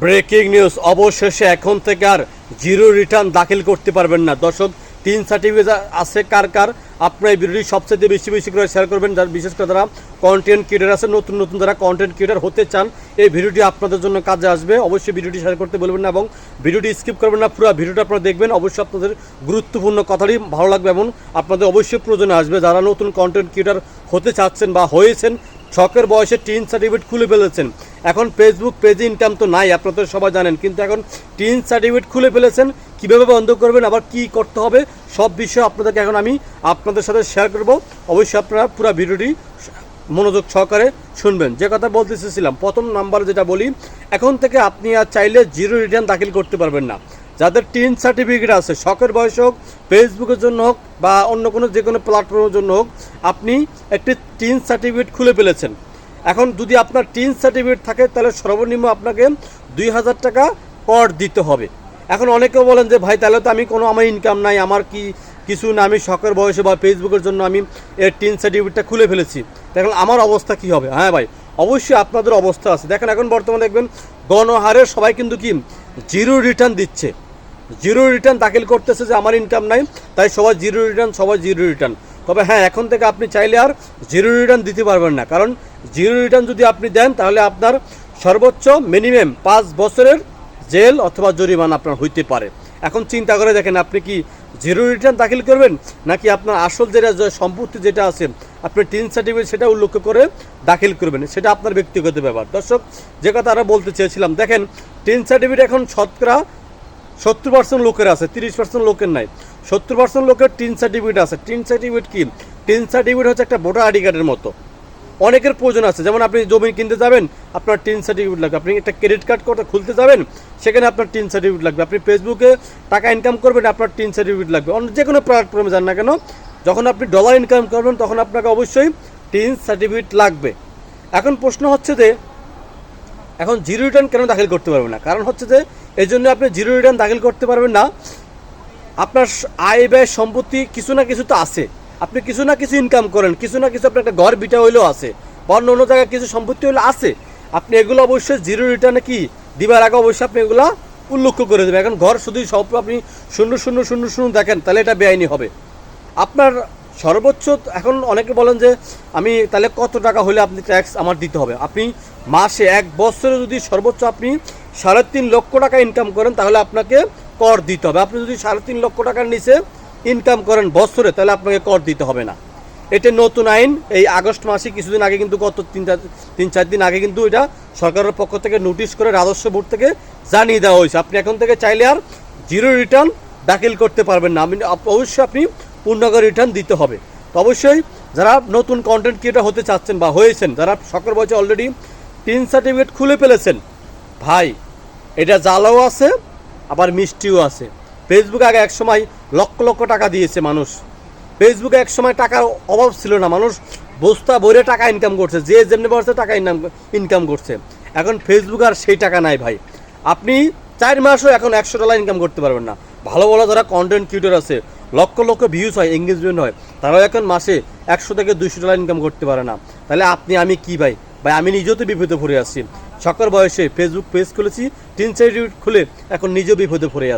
Breaking news, অবশেষে এখন থেকে আর জিরো রিটার্ন দাখিল করতে পারবেন না। দর্শক, 3 সার্টিফিকেট আছে কার কার, আপনার এই ভিডিওটি সবচেয়ে বেশি করে শেয়ার করবেন, যারা বিশেষ করে যারা কন্টেন্ট ক্রিয়েটার আছে, নতুন যারা কন্টেন্ট ক্রিয়েটার হতে চান, এই ভিডিওটি আপনাদের জন্য কাজে আসবে। অবশ্যই ভিডিওটি শেয়ার করতে বলবেন না এবং ভিডিওটি স্কিপ করবেন না, পুরো ভিডিওটা আপনারা দেখবেন। অবশ্যই আপনাদের গুরুত্বপূর্ণ কথাটি ভালো লাগবে এবং আপনাদের অবশ্যই প্রয়োজনে আসবে। যারা নতুন কন্টেন্ট ক্রিয়েটার হতে চাচ্ছেন বা হয়েছেন, শখের বয়সে 3 সার্টিফিকেট খুলে ফেলেছেন, এখন ফেসবুক পেজে ইনকাম তো নাই, আপনারা সবাই জানেন, কিন্তু এখন 3 সার্টিফিকেট খুলে ফেলেছেন, কীভাবে বন্ধ করবেন, আবার কি করতে হবে, সব বিষয় আপনাদেরকে এখন আমি আপনাদের সাথে শেয়ার করব। অবশ্যই আপনারা পুরো ভিডিওটি মনোযোগ সহকারে শুনবেন। যে কথা বলতে চেয়েছিলাম, প্রথম নাম্বার যেটা বলি, এখন থেকে আপনি আর চাইলে জিরো রিটার্ন দাখিল করতে পারবেন না। যাদের 3 সার্টিফিকেট আছে, শখের বয়স হোক, ফেসবুকের জন্য হোক বা অন্য কোনো যে কোনো প্ল্যাটফর্মের জন্য হোক, আপনি একটি 3 সার্টিফিকেট খুলে ফেলেছেন। এখন যদি আপনার 3 সার্টিফিকেট থাকে, তাহলে সর্বনিম্ন আপনাকে 2000 টাকা কর দিতে হবে। এখন অনেকেও বলেন যে ভাই, তাহলে তো আমি আমার ইনকাম নাই, আমার কিছু না, আমি শখের বয়সে বা ফেসবুকের জন্য আমি এর 3 সার্টিফিকেটটা খুলে ফেলেছি, দেখেন আমার অবস্থা কী হবে। হ্যাঁ ভাই, অবশ্যই আপনাদের অবস্থা আছে। দেখেন এখন বর্তমানে দেখবেন গণহারে সবাই কিন্তু জিরো রিটার্ন দিচ্ছে, জিরো রিটার্ন দাখিল করতেছে, যে আমার ইনকাম নাই তাই সবাই জিরো রিটার্ন। তবে হ্যাঁ, এখন থেকে আপনি চাইলে আর জিরো রিটার্ন দিতে পারবেন না, কারণ জিরো রিটার্ন যদি আপনি দেন, তাহলে আপনার সর্বোচ্চ মিনিমাম 5 বছরের জেল অথবা জরিমানা আপনার হইতে পারে। এখন চিন্তা করে দেখেন, আপনি কি জিরো রিটার্ন দাখিল করবেন, নাকি আপনার আসল যেটা সম্পত্তি যেটা আছে, আপনি 3 সার্টিফিকেট সেটা উল্লেখ করে দাখিল করবেন, সেটা আপনার ব্যক্তিগত ব্যাপার। দর্শক, যে কথা আরও বলতে চেয়েছিলাম, দেখেন 3 সার্টিফিকেট এখন শতকরা 70% লোকের আছে, 30% লোকের নাই। 70% লোকের 3 সার্টিফিকেট আছে। 3 সার্টিফিকেট কি? 3 সার্টিফিকেট হচ্ছে একটা ভোটার আইডি কার্ডের মতো। অনেকের প্রয়োজন আছে, যেমন আপনি জমি কিনতে যাবেন, আপনার 3 সার্টিফিকেট লাগবে। আপনি একটা ক্রেডিট কার্ড খুলতে যাবেন, সেখানে আপনার 3 সার্টিফিকেট লাগবে। আপনি ফেসবুকে টাকা ইনকাম করবেন, আপনার 3 সার্টিফিকেট লাগবে। অন্য যে কোনো প্ল্যাটফর্মে যান না কেন, যখন আপনি ডলার ইনকাম করবেন, তখন আপনাকে অবশ্যই 3 সার্টিফিকেট লাগবে। এখন প্রশ্ন হচ্ছে যে, এখন জিরো রিটার্ন কেন দাখিল করতে পারবেন না? কারণ হচ্ছে যে, এই জন্য আপনি জিরো রিটার্ন দাখিল করতে পারবেন না, আপনার আয় ব্যয় সম্পত্তি কিছু না কিছু তো আছে, আপনি কিছু না কিছু ইনকাম করেন, কিছু না কিছু আপনার একটা ঘর বিটা হইলেও আছে, বা অন্য জায়গায় কিছু সম্পত্তি হইলেও আছে। আপনি এগুলো অবশ্যই জিরো রিটার্নে দিবার আগে অবশ্যই আপনি এগুলো উল্লেখ করে দেবেন। এখন ঘর শুধু সব আপনি 00000 দেখেন, তাহলে এটা বেআইনি হবে। আপনার সর্বোচ্চ, এখন অনেকে বলেন যে আমি তাহলে কত টাকা হলে আপনি ট্যাক্স আমার দিতে হবে। আপনি মাসে 1 বছরে যদি সর্বোচ্চ আপনি 3.5 লক্ষ টাকা ইনকাম করেন, তাহলে আপনাকে কর দিতে হবে। আপনি যদি 3.5 লক্ষ টাকার নিচে ইনকাম করেন বছরে, তাহলে আপনাকে কর দিতে হবে না। এটা নতুন আইন, এই আগস্ট মাসে কিছুদিন আগে কিন্তু, গত 3-4 দিন আগে কিন্তু এটা সরকারের পক্ষ থেকে নোটিশ করে রাজস্ব বোর্ড থেকে জানিয়ে দেওয়া হয়েছে। আপনি এখন থেকে চাইলে আর জিরো রিটার্ন দাখিল করতে পারবেন না। অবশ্যই আপনি পূর্ণাঙ্গ রিটার্ন দিতে হবে। তো অবশ্যই যারা নতুন কন্টেন্ট ক্রিয়েটর হতে চাচ্ছেন বা হয়েছেন, যারা শখের বয়সে অলরেডি 3 সার্টিফিকেট খুলে ফেলেছেন, ভাই এটা জালাও আছে, আবার মিষ্টিও আছে। ফেসবুকে আগে এক সময় লক্ষ টাকা দিয়েছে মানুষ, ফেসবুকে এক সময় টাকার অভাব ছিল না, মানুষ বস্তা ভরে টাকা ইনকাম করছে, যে যেমনি পারছে টাকা ইনকাম করছে। এখন ফেসবুক আর সেই টাকা নাই ভাই। আপনি 4 মাসও এখন $100 ইনকাম করতে পারবেন না। ভালো যারা কন্টেন্ট ক্রিয়েটর আছে, লক্ষ ভিউজ হয়, এঙ্গেজমেন্ট হয়, তারাও এখন মাসে $100 থেকে $200 ইনকাম করতে পারে না। তাহলে আমি কি ভাই, আমি নিজেও তো বিপদে পড়ে আসছি। শখের বয়সে ফেসবুক পেজ খুলেছি, 3 সার্টিফিকেট খুলে এখন নিজেও বিপদে পড়ে আসছি।